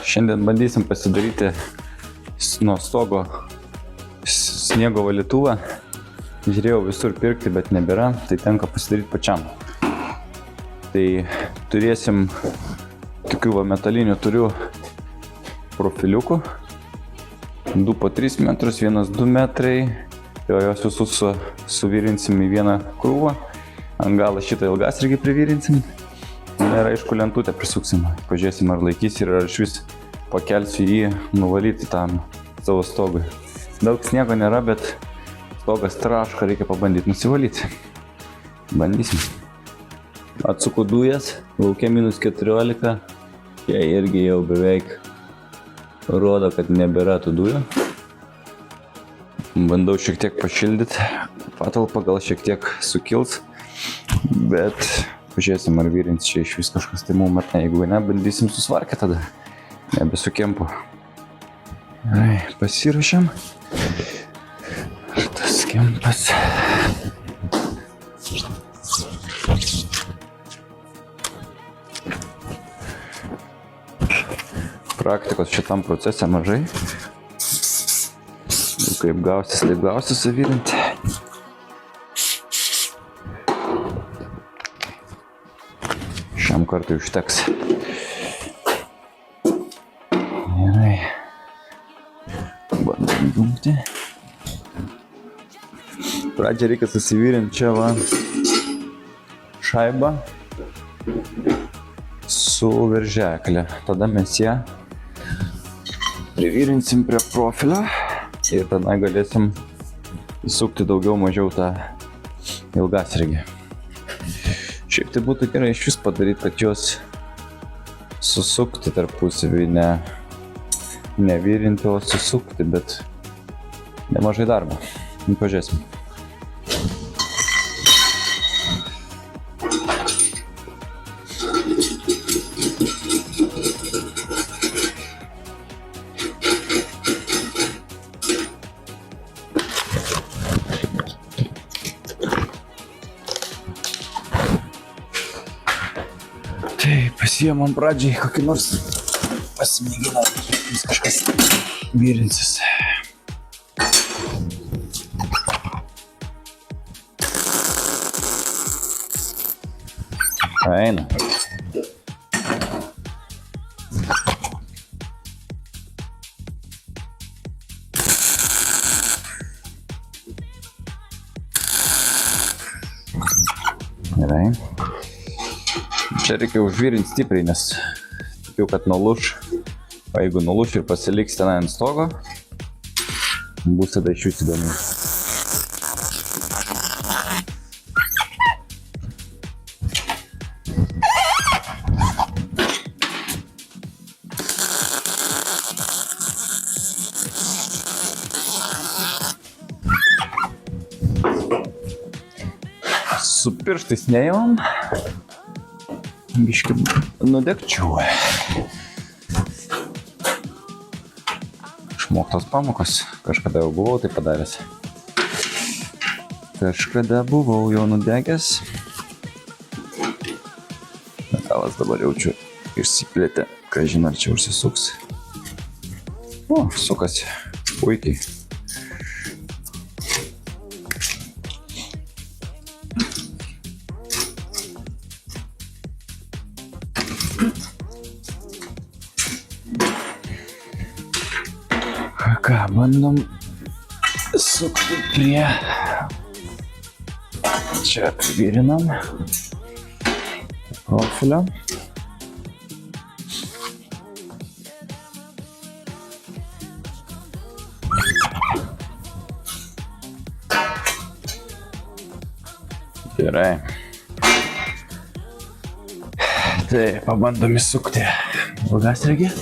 Šiandien bandysim pasidaryti nuo stogo sniego valytuvą. Žiūrėjau visur pirkti, bet nebėra, tai tenka pasidaryti pačiam. Tai turėsim tokių metalinių, turiu profiliukų. 2 po 3 metrus, 1-2 metrai. Tai jos visus suvirinsim į vieną krūvą. Ant galą šitą ilgasrigį privirinsim. Ir aišku, lentutę prisuksim. Pažiūrėsim, ar laikys ir ar iš vis pakelsiu jį nuvalyti tam savo stogui. Daug sniego nėra, bet stogas traška, reikia pabandyti nusivalyti. Bandysim. Atsuku dujas, lauke -14. Jie irgi jau beveik rodo, kad nebėra tų dujų. Bandau šiek tiek pašildyti. Patalpa gal šiek tiek sukils, bet pažiūrėsim, ar vyrins čia iš vis kažkas tai mum ar ne. Jeigu ne, bandysim susvarkę tada. Nebesu kempu. Gerai, pasirašėm. Tas kempas. Praktikos šitam procese mažai. Kaip gausis, taip gausis suvirinti. Šiam kartui užteks. Gerai. Bandom jungti. Pradžią reikia susivirinti čia va šaibą su veržeklė. Tada mes ją privirinsim prie profilio ir tada galėsim įsukti daugiau mažiau tą ilgasrigį. Šiaip tai būtų gerai iš vis padaryti, kad juos susukti tarpusavį, ne virinti, o susukti, bet nemažai darbo. Pažiūrėsim. Tai pasiėmam pradžiai kokį nors pasimėginą, vis kažkas virinsis. Eina. Gerai. Čia reikia užvirinti stipriai, nes tikiu, kad nulūš. O jeigu nulūš ir pasiliks tenai ant stogo, bus tada iš vis įdomu. Su pirštais neimam. Biškį nudegčiau. Išmoktos pamokos. Kažkada jau buvau tai padaręs. Kažkada buvau jau nudegęs. Metalas dabar jaučiu išsiplėtė. Kažin ar čia užsisuks. O, sukasi. Puikiai. Ką, bandom sukti prie... Čia virinam profilio. Gerai. Tai pabandom įsukti ilgasrigį.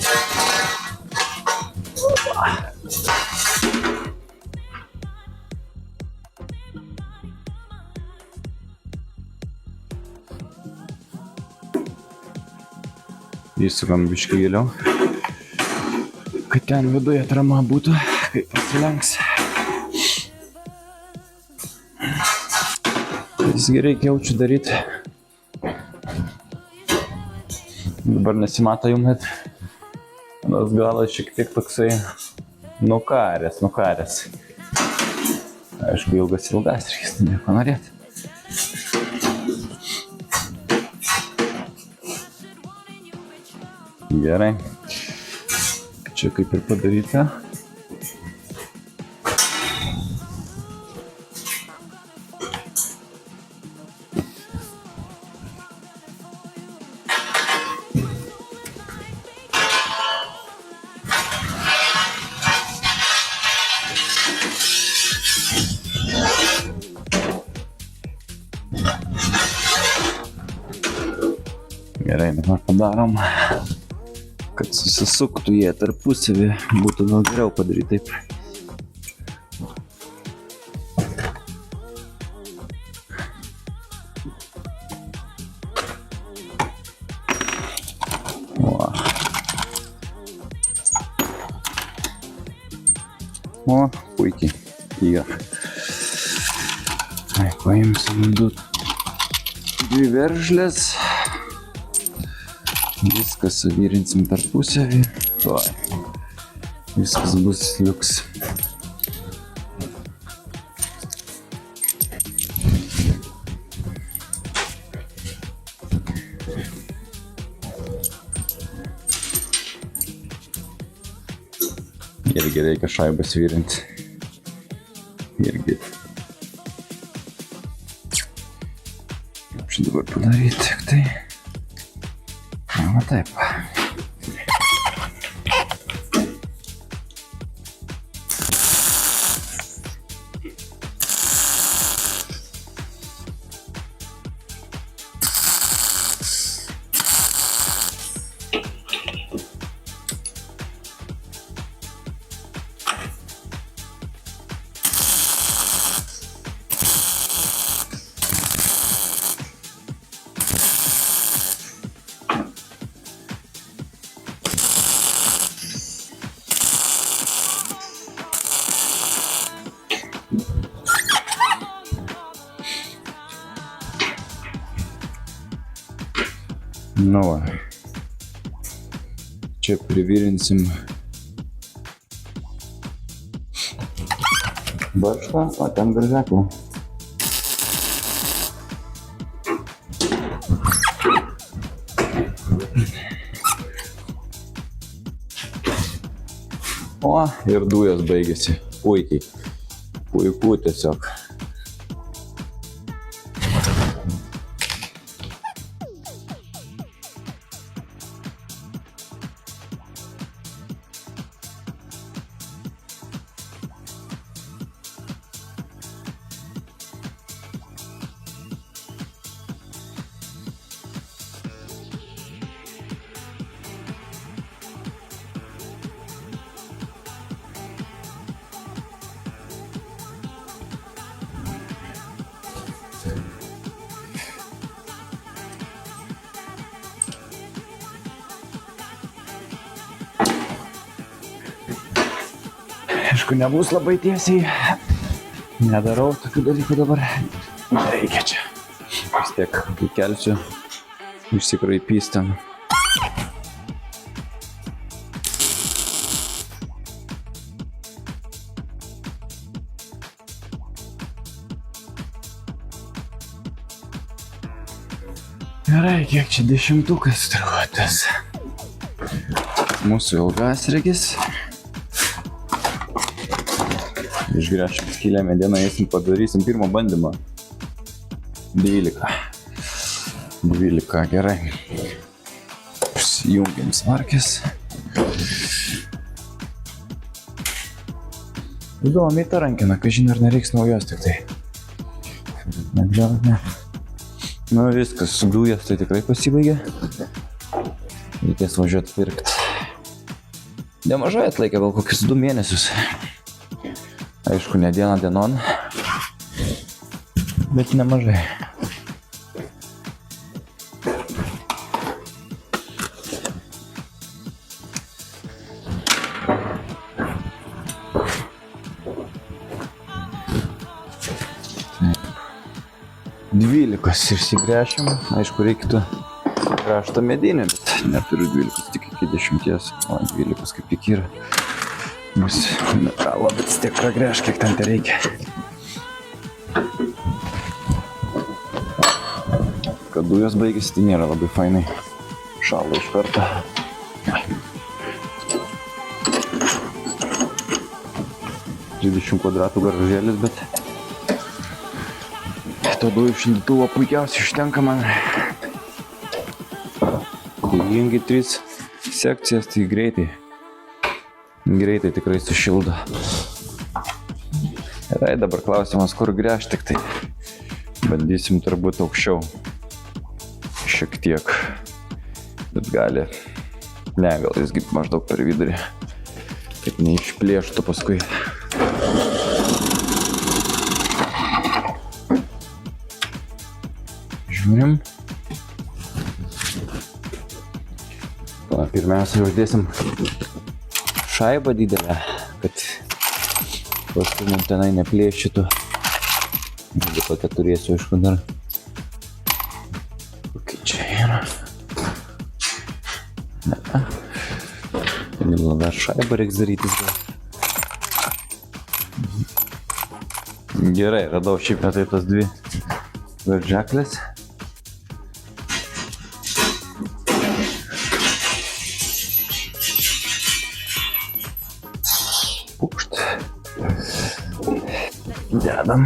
Įsukam biškį giliau, kad ten viduje atrama būtų, kai pasilenks. Visgi reikia jaučiu daryti. Dabar nesimato jum, bet Nors galas šiek tiek toksai nukaręs. Aišku, ilgas, reikės nieko norėti. Gerai. Čia kaip ir padaryta. Gerai, dabar padarom, kad susisuktų jie tarpusavį, būtų gal geriau padaryti taip. O, puikiai. Yra. Paimsim dvi veržlės. Viską suvirinsim tarpusavį. Viskas bus liuks. Irgi reikia šaibas virinti. Irgi. Kaip čia dabar padaryti tik tai. Va taip. Nu va, čia privirinsim barštą, o ten garžiaklą. O, ir dujos baigėsi. Puikiai. Puiku tiesiog. Aišku, nebus labai tiesiai. Nedarau tokių dalykų dabar. Nereikia čia. Vis tiek, kai kelsiu, išsikraipys ten. Gerai, kiek čia dešimtukas turėtas. Mūsų ilgasregis. Išgręšim skylę medieną, eisim, padarysim pirmą bandymą. 12, gerai. Įjungiam smarkės. Įdomi ta rankina, kažin ar nereiks naujos tik tai. Ne. Nu viskas, dujos tai tikrai pasibaigė. Reikės važiuoti pirkti. Nemažai atlaikė, gal kokius 2 mėnesius. Aišku, ne dieną dienon, bet nemažai. Dvylikos išsigręšim, aišku, reiktų krašto medinį, bet neturiu 12, tik iki 10, o 12 kaip tik yra. Bus metalo, bet vis tiek pragręš, kiek ten tai reikia. Kad dujos baigėsi, tai nėra labai fainai. Šalo iš karto. $30 kvadratų garažėlis, bet to dujų šildytuvo puikiausiai užtenka man. Įjungi 3 sekcijas, tai greitai tikrai sušildo. Gerai, dabar klausimas, kur gręžti, tik tai bandysim turbūt aukščiau. Šiek tiek, bet gali, gal jis maždaug per vidurį, kad neišplėštų paskui. Žiūrim. Pirmiausia, uždėsim šaibą didelę, kad paskui mums tenai neplėšytų. Gal tokia turėsiu, aišku, dar. Kokia čia yra? Ne. Gal dar šaibą reiks darytis. Gerai, radau šiaip netai tas 2 veržeklės. Pukšt. Dedam.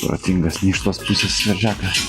Protingas ne iš tos pusės veržekas.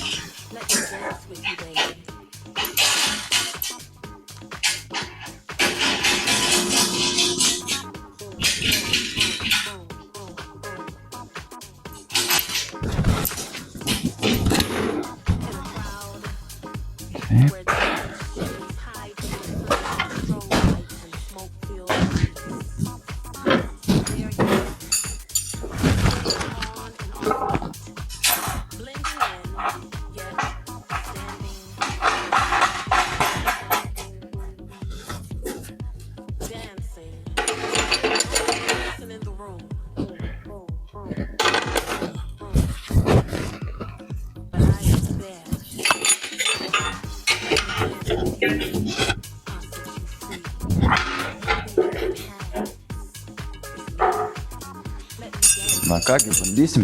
Na kągi, bandysim.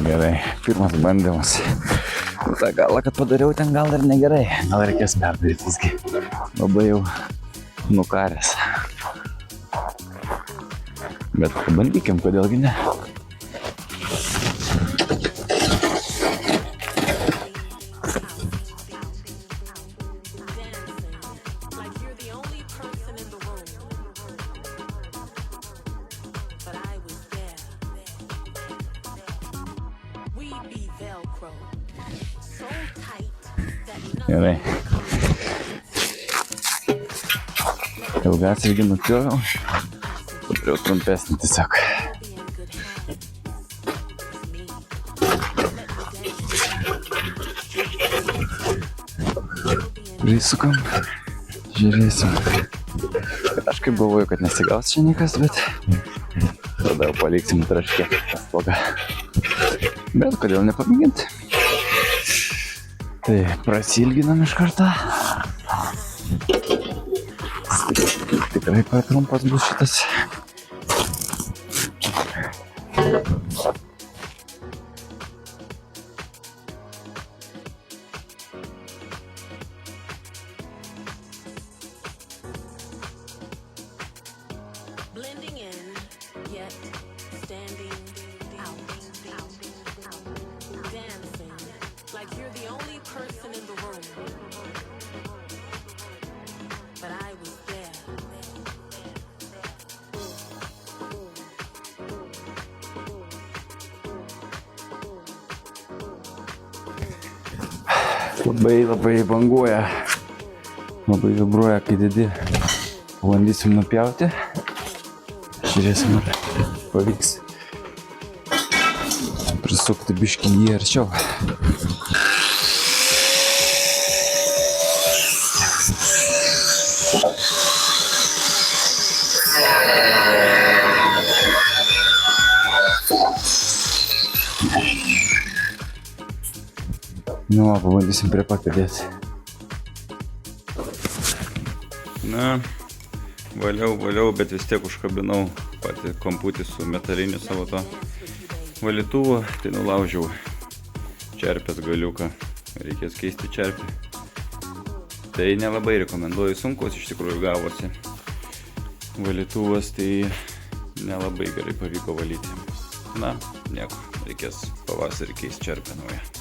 Gerai, pirmas bandymas. Ta galą, kad padariau, ten gal ir negerai. Gal reikės perdaryti visgi. Labai jau nukaręs. Bet pabandykim, kodėlgi ne. Gerai. Ilgas irgi nupjoviau. Padariau trumpesnį tiesiog. Prisukam. Žiūrėsim. Aš kaip galvoju, kad nesigaus čia niekas, bet tada jau paliksim traškę paslogą. Bet kodėl nepamėginti? Tai prasilginam iš karto. Tikrai per trumpas bus šitas. Labai banguoja, labai vibruoja, kai dedi. Bandysim nupjauti. Žiūrėsim, ar pavyks prisukti biškį jį arčiau. Nu, pabandysim prie pakadėti. Na, valiau, bet vis tiek užkabinau patį kamputį su metaliniu savo to valytuvu, tai nulaužiau čerpės galiuką. Reikės keisti čerpį. Tai nelabai rekomenduoju, sunkus iš tikrųjų gavosi. Valytuvas tai nelabai gerai pavyko valyti. Na, nieko, reikės pavasarį keisti čerpę naują.